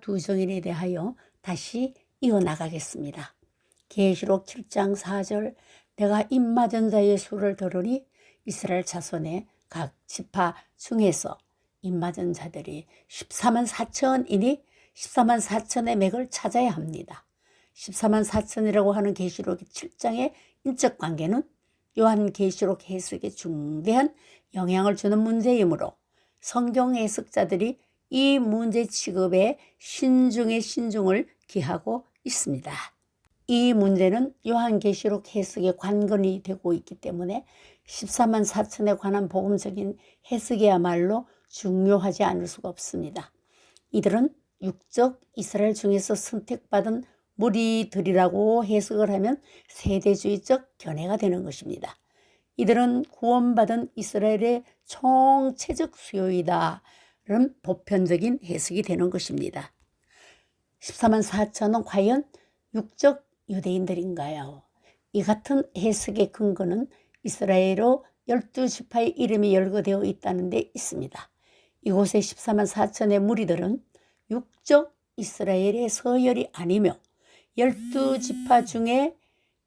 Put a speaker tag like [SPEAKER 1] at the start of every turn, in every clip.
[SPEAKER 1] 두 증인에 대하여 다시 이어나가겠습니다. 계시록 7장 4절 내가 입맞은 자의 수를 들으니 이스라엘 자손의 각 지파 중에서 입맞은 자들이 14만 4천이니 14만 4천의 맥을 찾아야 합니다. 14만 4천이라고 하는 계시록 7장의 인적 관계는 요한계시록 해석에 중대한 영향을 주는 문제이므로 성경 해석자들이 이 문제 취급에 신중의 신중을 기하고 있습니다. 이 문제는 요한계시록 해석의 관건이 되고 있기 때문에 14만 4천에 관한 복음적인 해석이야말로 중요하지 않을 수가 없습니다. 이들은 육적 이스라엘 중에서 선택받은 무리들이라고 해석을 하면 세대주의적 견해가 되는 것입니다. 이들은 구원받은 이스라엘의 총체적 수요이다는 보편적인 해석이 되는 것입니다. 14만 4천은 과연 육적 유대인들인가요? 이 같은 해석의 근거는 이스라엘로 12지파의 이름이 열거되어 있다는 데 있습니다. 이곳의 14만 4천의 무리들은 육적 이스라엘의 서열이 아니며 12지파 중에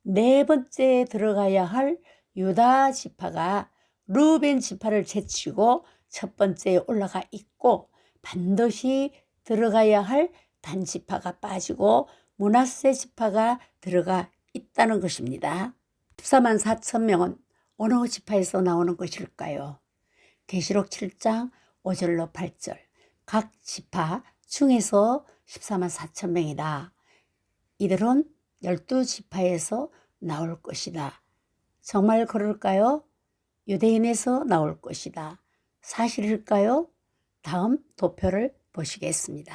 [SPEAKER 1] 네 번째 들어가야 할 유다 지파가 루벤 지파를 제치고 첫 번째에 올라가 있고 반드시 들어가야 할 단 지파가 빠지고 므낫세 지파가 들어가 있다는 것입니다. 14만 4천 명은 어느 지파에서 나오는 것일까요? 계시록 7장 5절로 8절 각 지파 중에서 14만 4천 명이다. 이들은 12지파에서 나올 것이다. 정말 그럴까요? 유대인에서 나올 것이다. 사실일까요? 다음 도표를 보시겠습니다.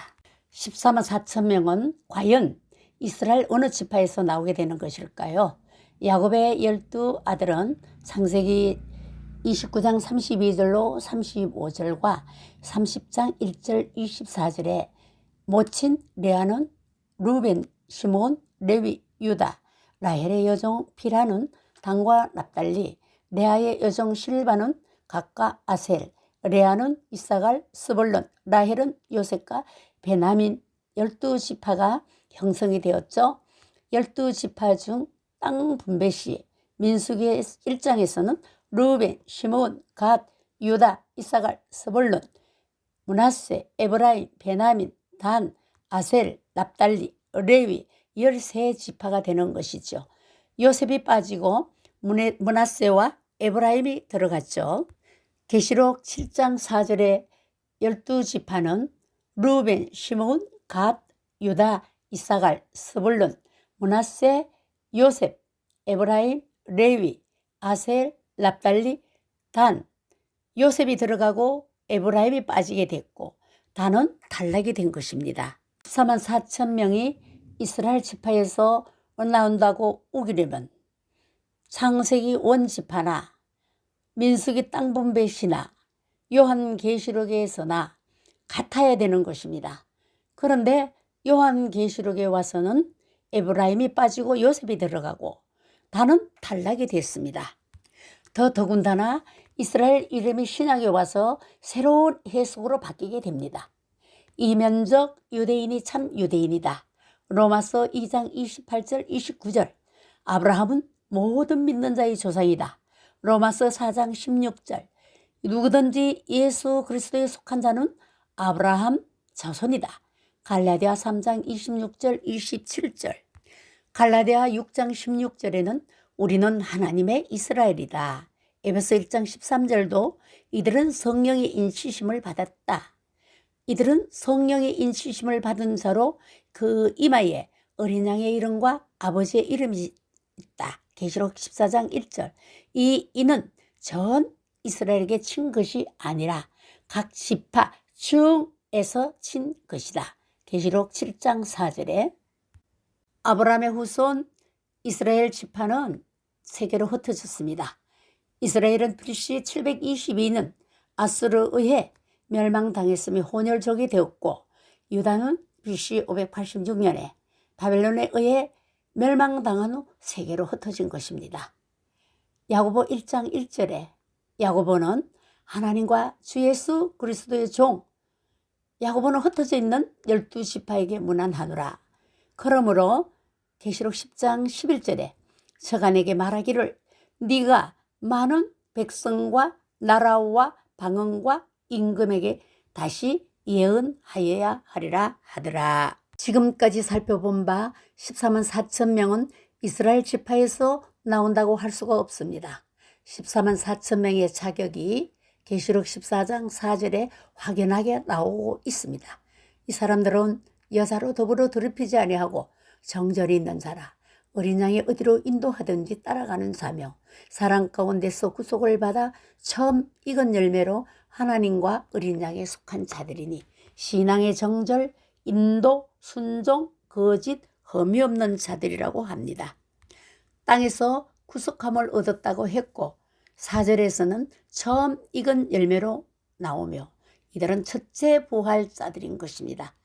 [SPEAKER 1] 14만 4천 명은 과연 이스라엘 어느 지파에서 나오게 되는 것일까요? 야곱의 12아들은 창세기 29장 32절로 35절과 30장 1절 24절에 모친 레아는 루벤, 시몬, 레위, 유다, 라헬의 여종 비라는 단과 납달리, 레아의 여종 실바는 각과 아셀, 레아는 이사갈, 스불론, 라헬은 요셉과 베냐민 12지파가 형성이 되었죠. 12지파 중 땅 분배 시 민수기 1장에서는 루벤, 시몬, 갓, 유다, 이사갈, 스불론, 므낫세, 에브라임, 베냐민, 단, 아셀, 납달리, 레위 13지파가 되는 것이죠. 요셉이 빠지고 므낫세와 에브라임이 들어갔죠. 계시록 7장 4절에 12지파는 루벤, 시몬, 갓, 유다, 이사갈, 스불론, 므낫세, 요셉, 에브라임, 레위, 아셀, 납달리, 단, 요셉이 들어가고 에브라임이 빠지게 됐고 단은 탈락이 된 것입니다. 14만 4천 명이 이스라엘 지파에서 나온다고 우기려면 창세기 원지파나 민수기 땅분배시나 요한계시록에서나 같아야 되는 것입니다. 그런데 요한계시록에 와서는 에브라임이 빠지고 요셉이 들어가고 단은 탈락이 됐습니다. 더군다나 이스라엘 이름이 신약에 와서 새로운 해석으로 바뀌게 됩니다. 이면적 유대인이 참 유대인이다. 로마서 2장 28절 29절 아브라함은 모든 믿는 자의 조상이다. 로마서 4장 16절 누구든지 예수 그리스도에 속한 자는 아브라함 자손이다. 갈라디아 3장 26절 27절 갈라디아 6장 16절에는 우리는 하나님의 이스라엘이다. 에베소 1장 13절도 이들은 성령의 인치심을 받았다. 이들은 성령의 인치심을 받은 자로 그 이마에 어린 양의 이름과 아버지의 이름이 있다. 계시록 14장 1절 이는 전 이스라엘에게 친 것이 아니라 각 지파 중에서 친 것이다. 계시록 7장 4절에 아브라함의 후손 이스라엘 지파는 세계로 흩어졌습니다. 이스라엘은 BC 722년 아수르에 의해 멸망당했으며 혼혈족이 되었고 유다는 BC 586년에 바벨론에 의해 멸망당한 후 세계로 흩어진 것입니다. 야고보 1장 1절에 야고보는 하나님과 주 예수 그리스도의 종 야고보는 흩어져 있는 12지파에게 문안하노라. 그러므로 계시록 10장 11절에 서간에게 말하기를 네가 많은 백성과 나라와 방언과 임금에게 다시 예언하여야 하리라 하더라. 지금까지 살펴본 바 14만 4천 명은 이스라엘 지파에서 나온다고 할 수가 없습니다. 14만 4천 명의 자격이 계시록 14장 4절에 확연하게 나오고 있습니다. 이 사람들은 여자로 더불어 더럽히지 아니하고 정절이 있는 자라, 어린 양이 어디로 인도하든지 따라가는 자며 사랑 가운데서 구속을 받아 처음 익은 열매로 하나님과 어린 양에 속한 자들이니 신앙의 정절, 인도, 순종, 거짓, 흠이 없는 자들이라고 합니다. 땅에서 구속함을 얻었다고 했고 4절에서는 처음 익은 열매로 나오며 이들은 첫째 부활자들인 것입니다.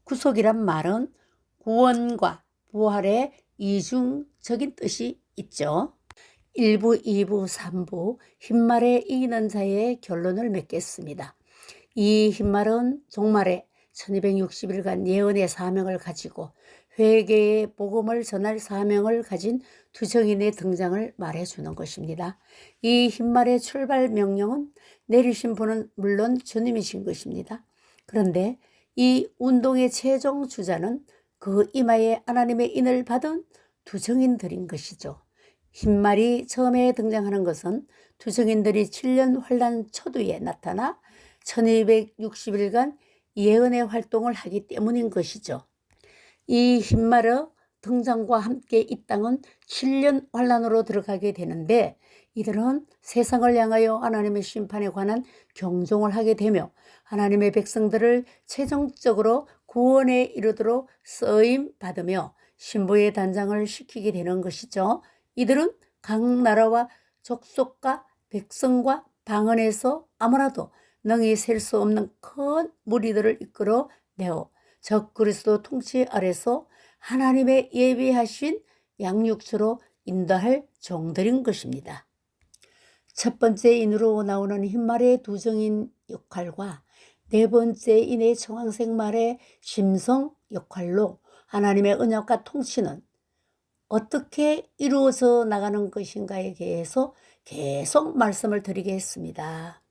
[SPEAKER 1] 구속이란 말은 구원과 부활의 이중적인 뜻이 있죠. 1부, 2부, 3부 흰말에 이기는 자의 결론을 맺겠습니다. 이 흰말은 종말에 1260일간 예언의 사명을 가지고 회개의 복음을 전할 사명을 가진 두 정인의 등장을 말해주는 것입니다. 이 흰말의 출발 명령은 내리신 분은 물론 주님이신 것입니다. 그런데 이 운동의 최종 주자는 그 이마에 하나님의 인을 받은 두 정인들인 것이죠. 흰말이 처음에 등장하는 것은 두 정인들이 7년 환란 초두에 나타나 1260일간 예언의 활동을 하기 때문인 것이죠. 이 흰말의 등장과 함께 이 땅은 7년 환란으로 들어가게 되는데 이들은 세상을 향하여 하나님의 심판에 관한 경종을 하게 되며 하나님의 백성들을 최종적으로 구원에 이르도록 쓰임 받으며 신부의 단장을 시키게 되는 것이죠. 이들은 각 나라와 족속과 백성과 방언에서 아무나도 능히 셀 수 없는 큰 무리들을 이끌어 내어 적 그리스도 통치 아래서 하나님의 예비하신 양육처로 인도할 종들인 것입니다. 첫 번째 인으로 나오는 흰말의 두 정인 역할과 네 번째 인의 청황색 말의 심성 역할로 하나님의 언약과 통치는 어떻게 이루어져 나가는 것인가에 대해서 계속 말씀을 드리겠습니다.